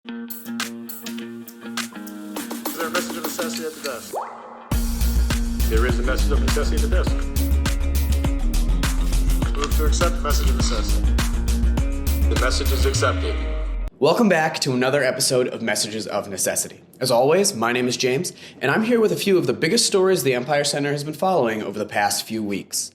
Is there a message of necessity at the desk? There is a message of necessity at the desk. Move to accept the message of necessity. The message is accepted. Welcome back to another episode of Messages of Necessity. As always, my name is James, and I'm here with a few of the biggest stories the Empire Center has been following over the past few weeks.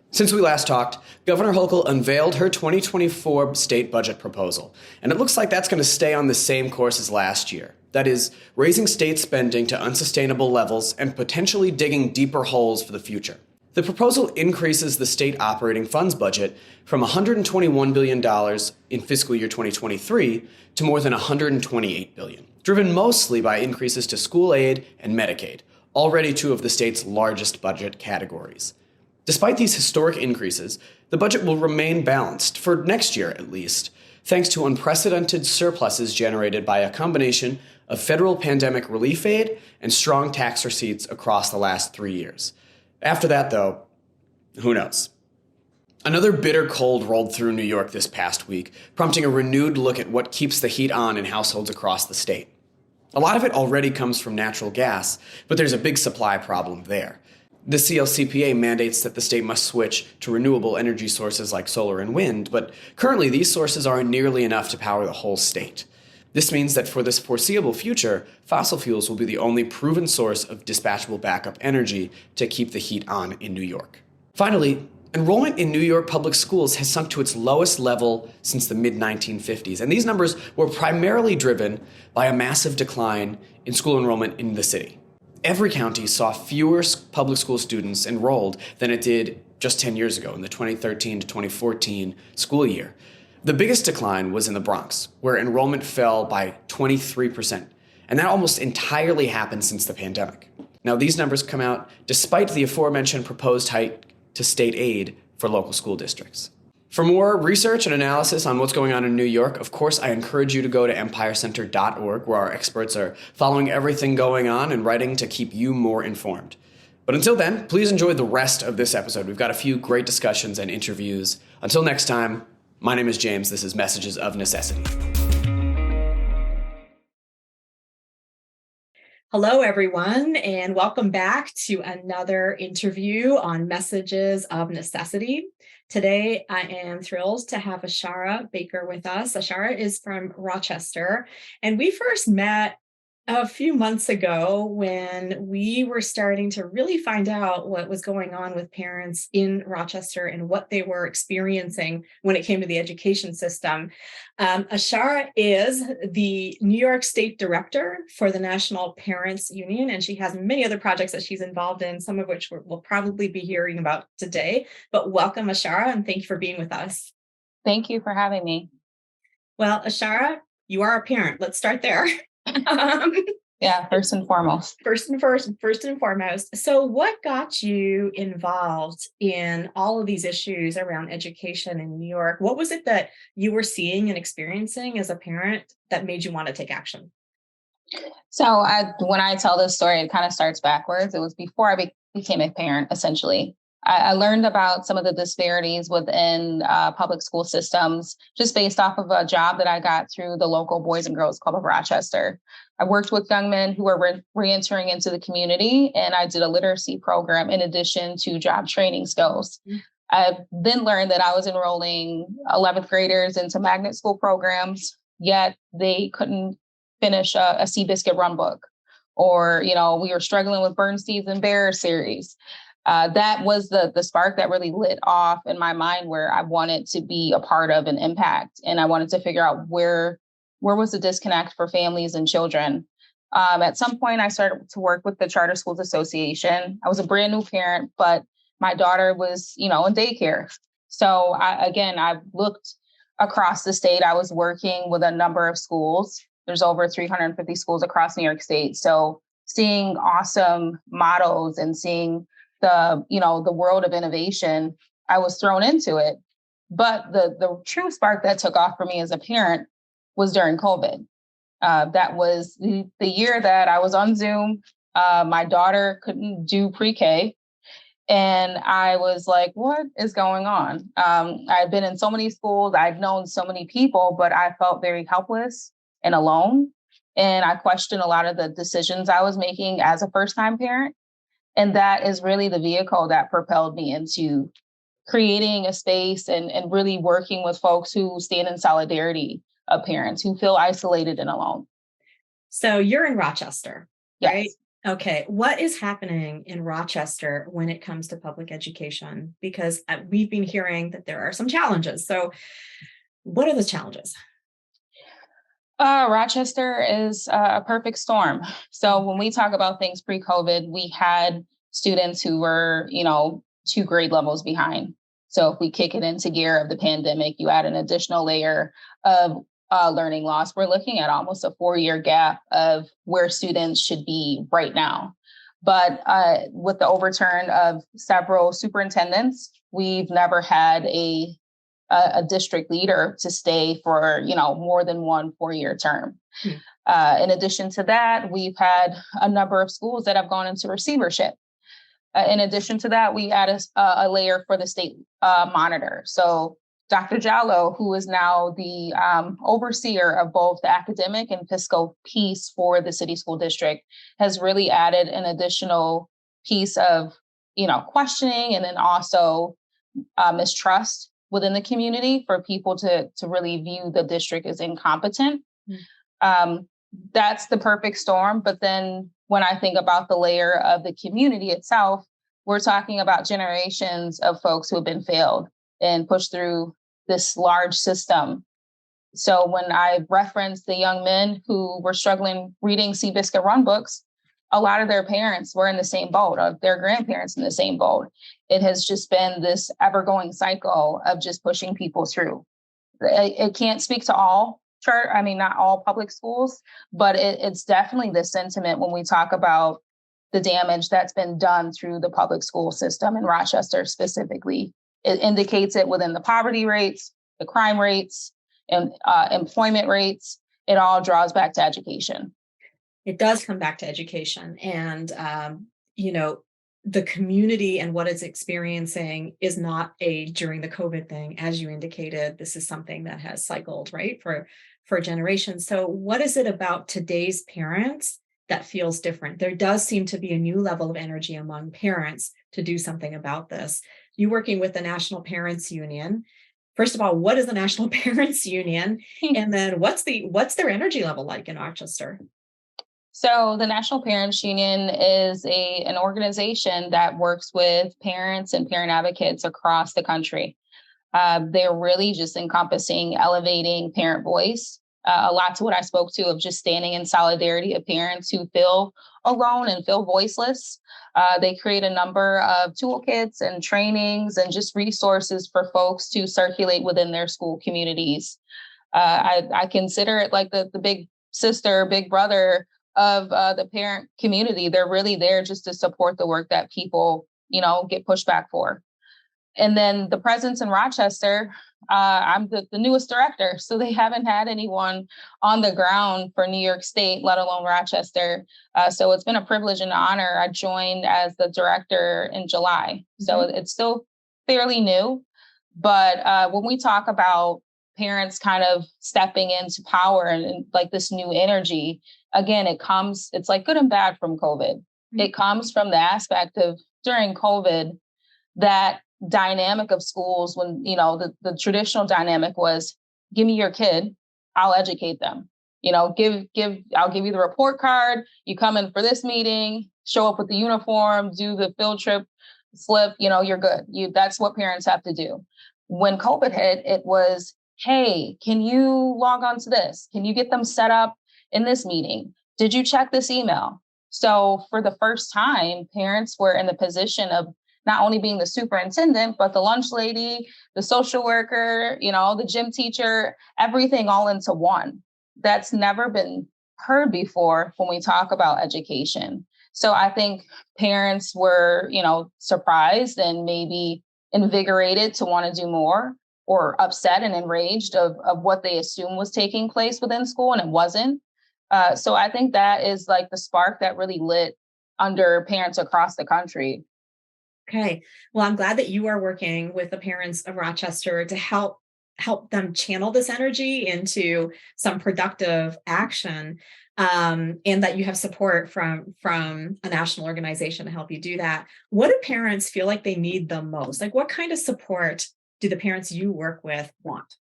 Since we last talked, Governor Hochul unveiled her 2024 state budget proposal, and it looks like that's going to stay on the same course as last year. That is, raising state spending to unsustainable levels and potentially digging deeper holes for the future. The proposal increases the state operating funds budget from $121 billion in fiscal year 2023 to more than $128 billion, driven mostly by increases to school aid and Medicaid, already two of the state's largest budget categories. Despite these historic increases, the budget will remain balanced, for next year at least, thanks to unprecedented surpluses generated by a combination of federal pandemic relief aid and strong tax receipts across the last 3 years. After that, though, who knows? Another bitter cold rolled through New York this past week, prompting a renewed look at what keeps the heat on in households across the state. A lot of it already comes from natural gas, but there's a big supply problem there. The CLCPA mandates that the state must switch to renewable energy sources like solar and wind, but currently these sources aren't nearly enough to power the whole state. This means that for this foreseeable future, fossil fuels will be the only proven source of dispatchable backup energy to keep the heat on in New York. Finally, enrollment in New York public schools has sunk to its lowest level since the mid-1950s, and these numbers were primarily driven by a massive decline in school enrollment in the city. Every county saw fewer public school students enrolled than it did just 10 years ago in the 2013 to 2014 school year. The biggest decline was in the Bronx, where enrollment fell by 23%, and that almost entirely happened since the pandemic. Now, these numbers come out despite the aforementioned proposed hike to state aid for local school districts. For more research and analysis on what's going on in New York, of course, I encourage you to go to empirecenter.org, where our experts are following everything going on and writing to keep you more informed. But until then, please enjoy the rest of this episode. We've got a few great discussions and interviews. Until next time, my name is James. This is Messages of Necessity. Hello, everyone, and welcome back to another interview on Messages of Necessity. Today, I am thrilled to have Ashara Baker with us. Ashara is from Rochester, and we first met a few months ago when we were starting to really find out what was going on with parents in Rochester and what they were experiencing when it came to the education system. Ashara is the New York State Director for the National Parents Union, and she has many other projects that she's involved in, some of which we'll probably be hearing about today. But welcome, Ashara, and thank you for being with us. Thank you for having me. Well, Ashara, you are a parent. Let's start there. Yeah, first and foremost. First and foremost. So what got you involved in all of these issues around education in New York? What was it that you were seeing and experiencing as a parent that made you want to take action? So when I tell this story, it kind of starts backwards. It was before I became a parent, essentially. I learned about some of the disparities within public school systems just based off of a job that I got through the local Boys and Girls Club of Rochester. I worked with young men who were re-entering into the community, and I did a literacy program in addition to job training skills. I then learned that I was enrolling 11th graders into magnet school programs, yet they couldn't finish a Seabiscuit run book, or, we were struggling with Bernstein's and Bear series. That was the spark that really lit off in my mind, where I wanted to be a part of an impact. And I wanted to figure out where was the disconnect for families and children. At some point, I started to work with the Charter Schools Association. I was a brand new parent, but my daughter was, in daycare. So I looked across the state. I was working with a number of schools. There's over 350 schools across New York State. So seeing awesome models and seeing the world of innovation, I was thrown into it. But the true spark that took off for me as a parent was during COVID. That was the year that I was on Zoom. My daughter couldn't do pre-K. And I was like, what is going on? I've been in so many schools. I've known so many people, but I felt very helpless. and alone. And I questioned a lot of the decisions I was making as a first-time parent. And that is really the vehicle that propelled me into creating a space and really working with folks who stand in solidarity of parents who feel isolated and alone. So you're in Rochester, Yes. right? Okay. What is happening in Rochester when it comes to public education? Because we've been hearing that there are some challenges. So what are the challenges? Rochester is a perfect storm. So when we talk about things pre-COVID, we had students who were, 2 grade levels behind. So if we kick it into gear of the pandemic, you add an additional layer of learning loss. We're looking at almost a 4-year gap of where students should be right now. But with the overturn of several superintendents, we've never had a district leader to stay for, more than 1 4-year term. In addition to that, we've had a number of schools that have gone into receivership. In addition to that, we add a layer for the state monitor. So Dr. Jallo, who is now the overseer of both the academic and fiscal piece for the city school district, has really added an additional piece of, questioning and then also mistrust within the community for people to really view the district as incompetent. That's the perfect storm. But then when I think about the layer of the community itself, we're talking about generations of folks who have been failed and pushed through this large system. So when I referenced the young men who were struggling reading Seabiscuit run books, a lot of their parents were in the same boat, or their grandparents in the same boat. It has just been this ever-going cycle of just pushing people through. It can't speak to all not all public schools, but it's definitely the sentiment when we talk about the damage that's been done through the public school system in Rochester specifically. It indicates it within the poverty rates, the crime rates, and employment rates. It all draws back to education. It does come back to education. And, the community and what it's experiencing is not during the COVID thing. As you indicated, this is something that has cycled, right, for generations. So what is it about today's parents that feels different? There does seem to be a new level of energy among parents to do something about this. You working with the National Parents Union. First of all, what is the National Parents Union? And then what's their energy level like in Rochester? So the National Parents Union is an organization that works with parents and parent advocates across the country. They're really just encompassing elevating parent voice, a lot to what I spoke to of just standing in solidarity of parents who feel alone and feel voiceless. They create a number of toolkits and trainings and just resources for folks to circulate within their school communities. I consider it like the big sister, big brother of the parent community. They're really there just to support the work that people, get pushed back for. And then the presence in Rochester, I'm the newest director, so they haven't had anyone on the ground for New York State, let alone Rochester. So it's been a privilege and an honor. I joined as the director in July. So it's still fairly new. But when we talk about parents kind of stepping into power and like this new energy, again, it's like good and bad from COVID. It comes from the aspect of during COVID, that dynamic of schools when, the traditional dynamic was, give me your kid, I'll educate them. I'll give you the report card. You come in for this meeting, show up with the uniform, do the field trip slip, you're good. That's what parents have to do. When COVID hit, it was, hey, can you log on to this? Can you get them set up in this meeting? Did you check this email? So for the first time, parents were in the position of not only being the superintendent, but the lunch lady, the social worker, the gym teacher, everything all into one. That's never been heard before when we talk about education. So I think parents were, surprised and maybe invigorated to want to do more, or upset and enraged of what they assumed was taking place within school, and it wasn't. So I think that is like the spark that really lit under parents across the country. Okay. Well, I'm glad that you are working with the parents of Rochester to help help them channel this energy into some productive action, and that you have support from a national organization to help you do that. What do parents feel like they need the most? Like, what kind of support do the parents you work with want?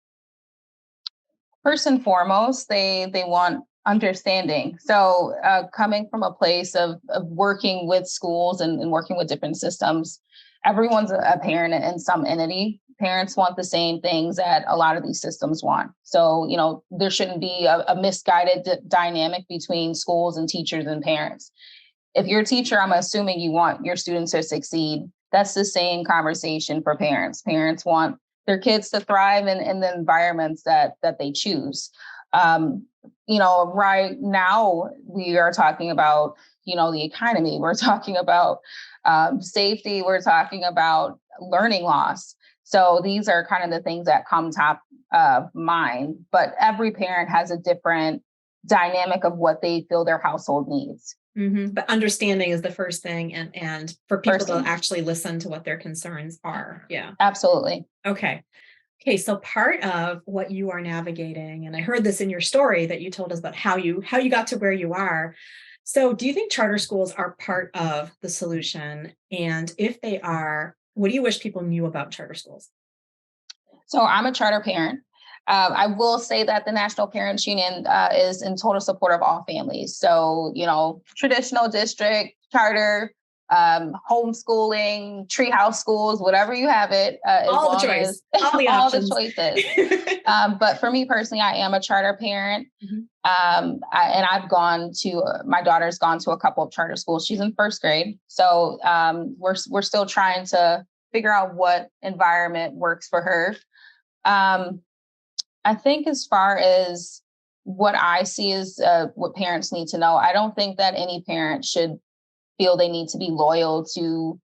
First and foremost, they want understanding. So coming from a place of working with schools and working with different systems, everyone's a parent in some entity. Parents want the same things that a lot of these systems want. So, there shouldn't be a misguided dynamic between schools and teachers and parents. If you're a teacher, I'm assuming you want your students to succeed. That's the same conversation for parents. Parents want their kids to thrive in the environments that they choose. Right now we are talking about, the economy. We're talking about safety. We're talking about learning loss. So these are kind of the things that come top of mind. But every parent has a different dynamic of what they feel their household needs. Mm-hmm. But understanding is the first thing, and for people to actually listen to what their concerns are. Yeah, absolutely. Okay. So part of what you are navigating, and I heard this in your story that you told us about how you got to where you are. So do you think charter schools are part of the solution? And if they are, what do you wish people knew about charter schools? So I'm a charter parent. I will say that the National Parents Union is in total support of all families. So, traditional district, charter, homeschooling, treehouse schools, whatever you have it. All the choice. All the all options. the choices. But for me personally, I am a charter parent. Mm-hmm. And my daughter's gone to a couple of charter schools. She's in first grade. So we're still trying to figure out what environment works for her. I think as far as what I see is what parents need to know, I don't think that any parent should feel they need to be loyal to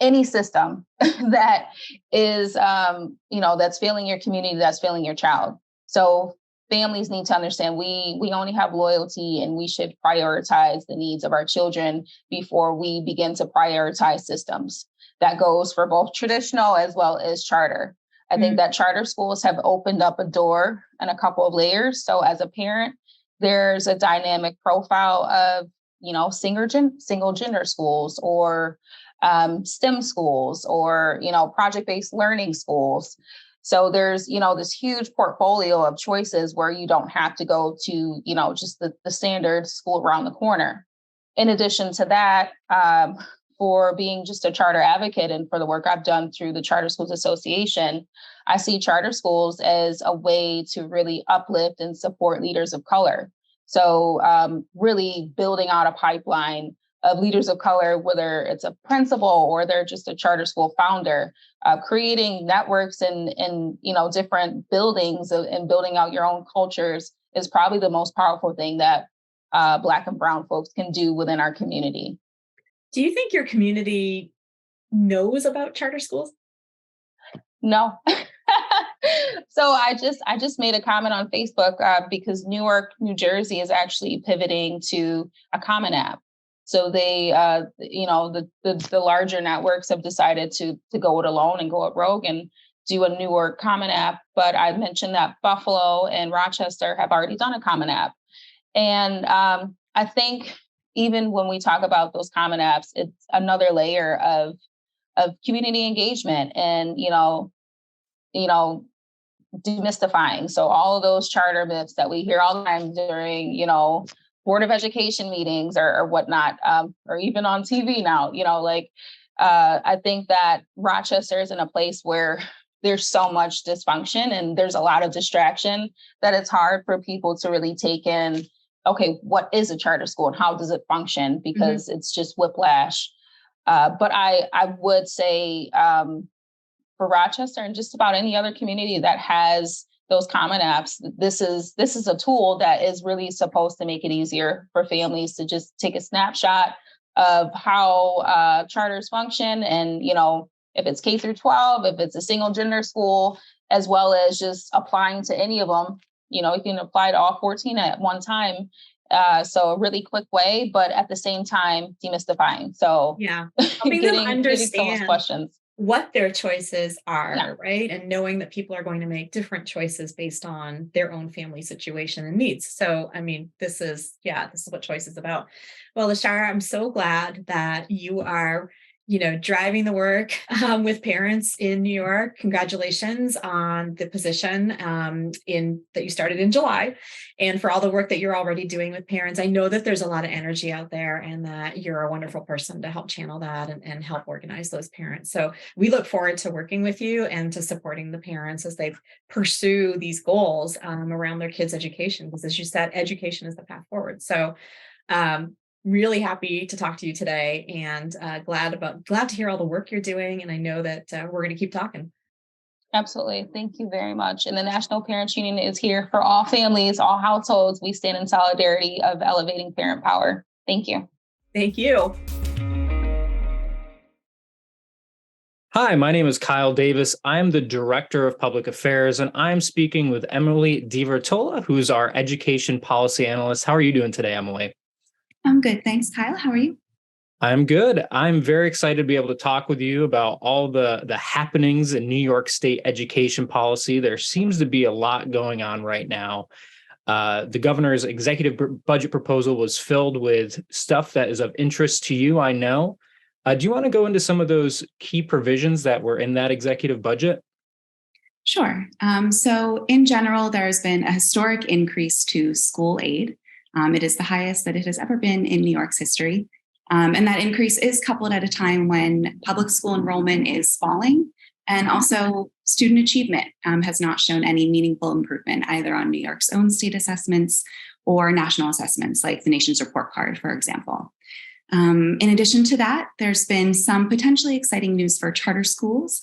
any system that is, that's failing your community, that's failing your child. So families need to understand we only have loyalty, and we should prioritize the needs of our children before we begin to prioritize systems. That goes for both traditional as well as charter. I think that charter schools have opened up a door and a couple of layers. So as a parent, there's a dynamic profile of, single gender schools, or STEM schools, or, project-based learning schools. So there's, this huge portfolio of choices where you don't have to go to, just the standard school around the corner. In addition to that, for being just a charter advocate and for the work I've done through the Charter Schools Association, I see charter schools as a way to really uplift and support leaders of color. So really building out a pipeline of leaders of color, whether it's a principal or they're just a charter school founder, creating networks in different buildings and building out your own cultures is probably the most powerful thing that Black and Brown folks can do within our community. Do you think your community knows about charter schools? No. So I just made a comment on Facebook because Newark, New Jersey is actually pivoting to a Common App. So they, the larger networks have decided to go it alone and go it rogue and do a Newark Common App. But I mentioned that Buffalo and Rochester have already done a Common App. And I think even when we talk about those Common Apps, it's another layer of community engagement and, demystifying. So all of those charter myths that we hear all the time during, Board of Education meetings or whatnot, or even on TV now, I think that Rochester is in a place where there's so much dysfunction and there's a lot of distraction that it's hard for people to really take in, okay, what is a charter school and how does it function? Because it's just whiplash. But I would say for Rochester and just about any other community that has those Common Apps, this is a tool that is really supposed to make it easier for families to just take a snapshot of how charters function. And, if it's K through 12, if it's a single gender school, as well as just applying to any of them, you can apply to all 14 at one time. So a really quick way, but at the same time, demystifying. So helping them understand questions. what their choices are, Yeah. right? And knowing that people are going to make different choices based on their own family situation and needs. So, I mean, this is what choice is about. Well, Ashara, I'm so glad that you are, driving the work with parents in New York. Congratulations on the position in that you started in July, and for all the work that you're already doing with parents. I know that there's a lot of energy out there, and that you're a wonderful person to help channel that and help organize those parents. So we look forward to working with you and to supporting the parents as they pursue these goals around their kids' education, because as you said, education is the path forward. So really happy to talk to you today, and glad to hear all the work you're doing. And I know that we're going to keep talking. Absolutely. Thank you very much. And the National Parents Union is here for all families, all households. We stand in solidarity of elevating parent power. Thank you. Thank you. Hi, my name is Kyle Davis. I'm the Director of Public Affairs, and I'm speaking with Emily DiVertola, who's our Education Policy Analyst. How are you doing today, Emily? I'm good. Thanks, Kyle. How are you? I'm good. I'm very excited to be able to talk with you about all the happenings in New York State education policy. There seems to be a lot going on right now. The governor's executive budget proposal was filled with stuff that is of interest to you, I know. Do you want to go into some of those key provisions that were in that executive budget? Sure. So in general, there's been a historic increase to school aid. It is the highest that it has ever been in New York's history. And that increase is coupled at a time when public school enrollment is falling, and also student achievement has not shown any meaningful improvement either on New York's own state assessments or national assessments like the nation's report card, for example. In addition to that, there's been some potentially exciting news for charter schools.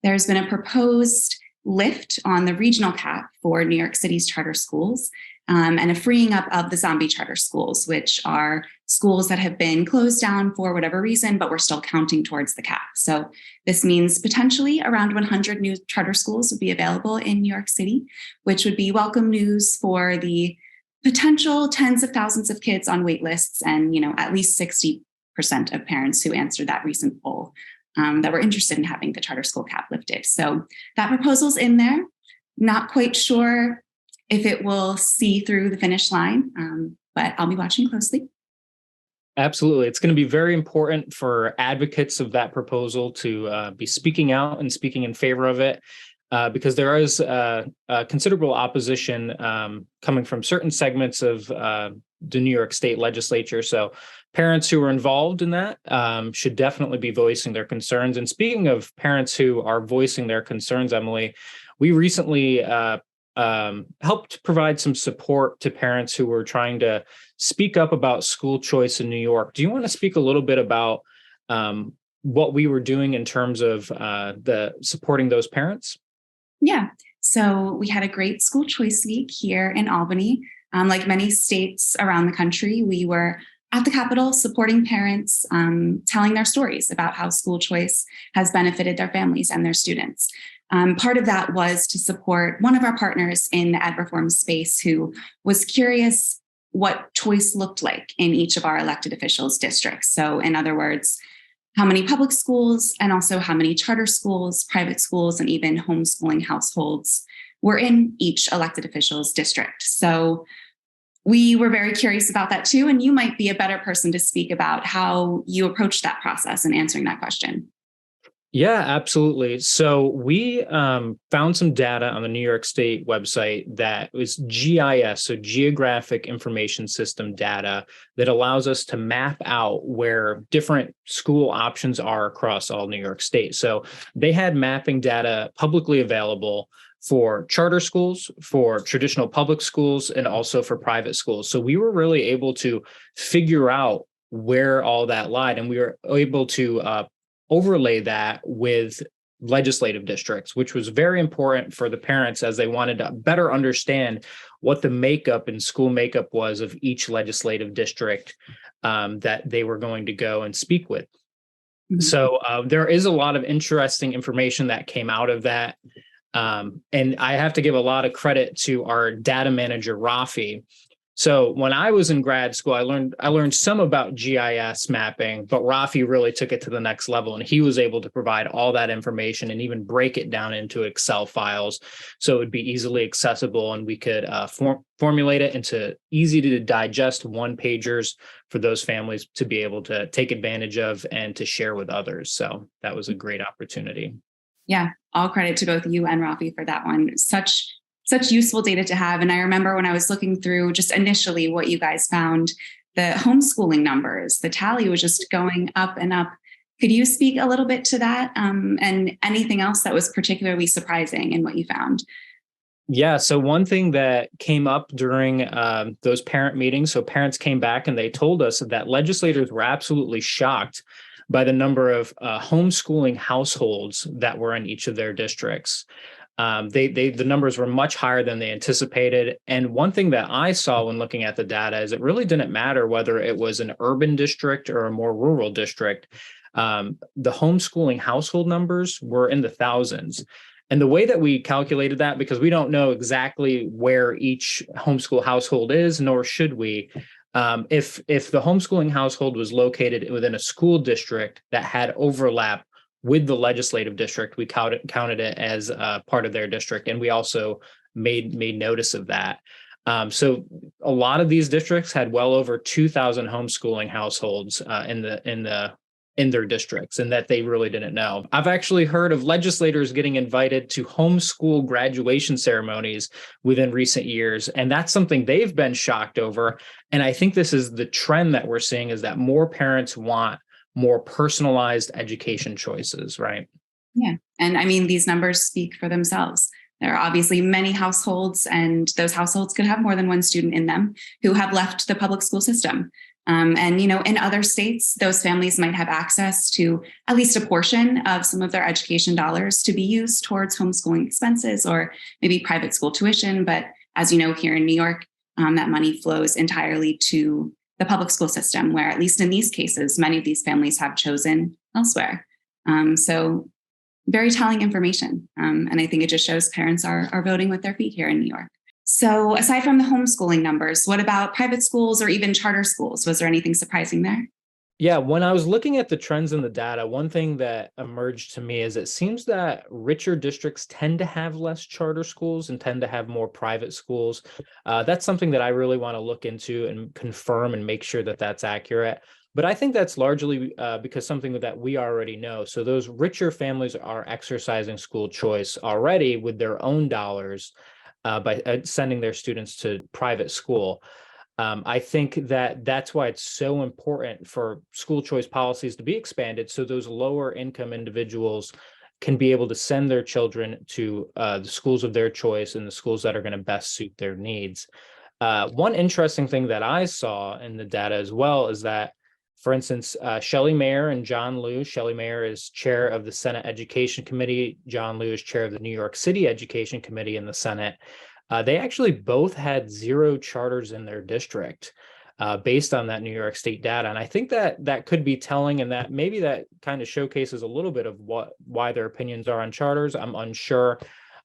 There's been a proposed lift on the regional cap for New York City's charter schools, and a freeing up of the zombie charter schools, which are schools that have been closed down for whatever reason, but we're still counting towards the cap. So this means potentially around 100 new charter schools would be available in New York City, which would be welcome news for the potential tens of thousands of kids on wait lists, and at least 60% of parents who answered that recent poll that were interested in having the charter school cap lifted. So that proposal's in there. Not quite sure if it will see through the finish line, but I'll be watching closely. Absolutely. It's going to be very important for advocates of that proposal to be speaking out and speaking in favor of it, because there is considerable opposition coming from certain segments of the New York State legislature. So parents who are involved in that should definitely be voicing their concerns. And speaking of parents who are voicing their concerns, Emily, we recently helped provide some support to parents who were trying to speak up about school choice in New York. Do you want to speak a little bit about what we were doing in terms of the supporting those parents? Yeah. So we had a great school choice week here in Albany. Like many states around the country, we were at the Capitol supporting parents, telling their stories about how school choice has benefited their families and their students. Part of that was to support one of our partners in the ed reform space who was curious what choice looked like in each of our elected officials' districts. So in other words, how many public schools and also how many charter schools, private schools, and even homeschooling households were in each elected official's district. So we were very curious about that too, and you might be a better person to speak about how you approached that process in answering that question. Yeah, absolutely. So we found some data on the New York State website that was GIS, so Geographic Information System data, that allows us to map out where different school options are across all New York State. So they had mapping data publicly available for charter schools, for traditional public schools, and also for private schools. So we were really able to figure out where all that lied, and we were able to overlay that with legislative districts, which was very important for the parents as they wanted to better understand what the makeup and school makeup was of each legislative district that they were going to go and speak with. Mm-hmm. So there is a lot of interesting information that came out of that. And I have to give a lot of credit to our data manager, Rafi. So when I was in grad school, I learned some about GIS mapping, but Rafi really took it to the next level, and he was able to provide all that information and even break it down into Excel files, so it would be easily accessible, and we could formulate it into easy to digest one pagers for those families to be able to take advantage of and to share with others. So that was a great opportunity. Yeah, all credit to both you and Rafi for that one. Such useful data to have. And I remember when I was looking through just initially what you guys found, the homeschooling numbers, the tally was just going up and up. Could you speak a little bit to that, and anything else that was particularly surprising in what you found? Yeah. So one thing that came up during those parent meetings, so parents came back and they told us that legislators were absolutely shocked by the number of homeschooling households that were in each of their districts. The numbers were much higher than they anticipated. And one thing that I saw when looking at the data is it really didn't matter whether it was an urban district or a more rural district. The homeschooling household numbers were in the thousands. And the way that we calculated that, because we don't know exactly where each homeschool household is, nor should we, if the homeschooling household was located within a school district that had overlap with the legislative district, we counted it as part of their district, and we also made notice of that. So a lot of these districts had well over 2,000 homeschooling households in their districts, and that they really didn't know. I've actually heard of legislators getting invited to homeschool graduation ceremonies within recent years, and that's something they've been shocked over. And I think this is the trend that we're seeing, is that more parents want more personalized education choices, right? Yeah. And I mean, these numbers speak for themselves. There are obviously many households, and those households could have more than one student in them who have left the public school system. And, in other states, those families might have access to at least a portion of some of their education dollars to be used towards homeschooling expenses or maybe private school tuition. But as you know, here in New York, that money flows entirely to the public school system, where at least in these cases, many of these families have chosen elsewhere. So very telling information. And I think it just shows parents are voting with their feet here in New York. So aside from the homeschooling numbers, what about private schools or even charter schools? Was there anything surprising there? Yeah, when I was looking at the trends in the data, one thing that emerged to me is it seems that richer districts tend to have less charter schools and tend to have more private schools. That's something that I really want to look into and confirm and make sure that that's accurate. But I think that's largely because something that we already know. So those richer families are exercising school choice already with their own dollars by sending their students to private school. I think that that's why it's so important for school choice policies to be expanded, so those lower income individuals can be able to send their children to the schools of their choice and the schools that are going to best suit their needs. One interesting thing that I saw in the data as well is that, for instance, Shelley Mayer and John Liu. Shelley Mayer is chair of the Senate Education Committee. John Liu is chair of the New York City Education Committee in the Senate. They actually both had 0 charters in their district based on that New York State data. And I think that could be telling, and that maybe that kind of showcases a little bit of why their opinions are on charters. I'm unsure,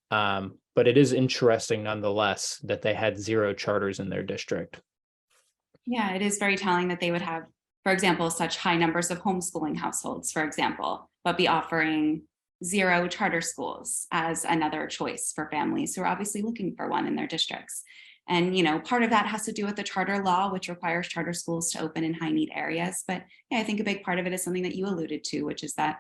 but it is interesting nonetheless that they had 0 charters in their district. Yeah, it is very telling that they would have, for example, such high numbers of homeschooling households, for example, but be offering 0 charter schools as another choice for families who are obviously looking for one in their districts. And, part of that has to do with the charter law, which requires charter schools to open in high need areas. But yeah, I think a big part of it is something that you alluded to, which is that,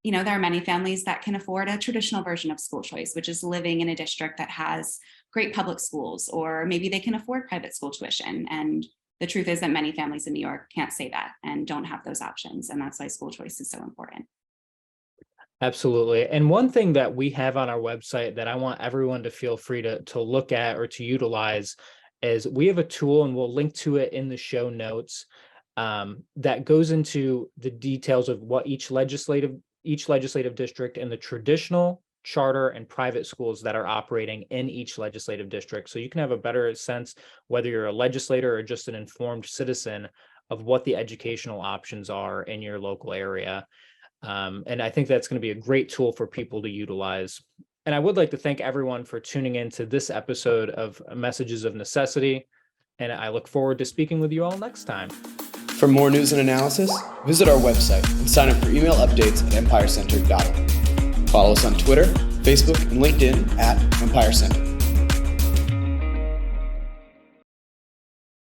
there are many families that can afford a traditional version of school choice, which is living in a district that has great public schools, or maybe they can afford private school tuition. And the truth is that many families in New York can't say that and don't have those options. And that's why school choice is so important. Absolutely. And one thing that we have on our website that I want everyone to feel free to look at or to utilize is we have a tool, and we'll link to it in the show notes, that goes into the details of what each legislative district and the traditional, charter, and private schools that are operating in each legislative district. So you can have a better sense, whether you're a legislator or just an informed citizen, of what the educational options are in your local area. And I think that's going to be a great tool for people to utilize. And I would like to thank everyone for tuning in to this episode of Messages of Necessity. And I look forward to speaking with you all next time. For more news and analysis, visit our website and sign up for email updates at empirecenter.org. Follow us on Twitter, Facebook, and LinkedIn at Empire Center.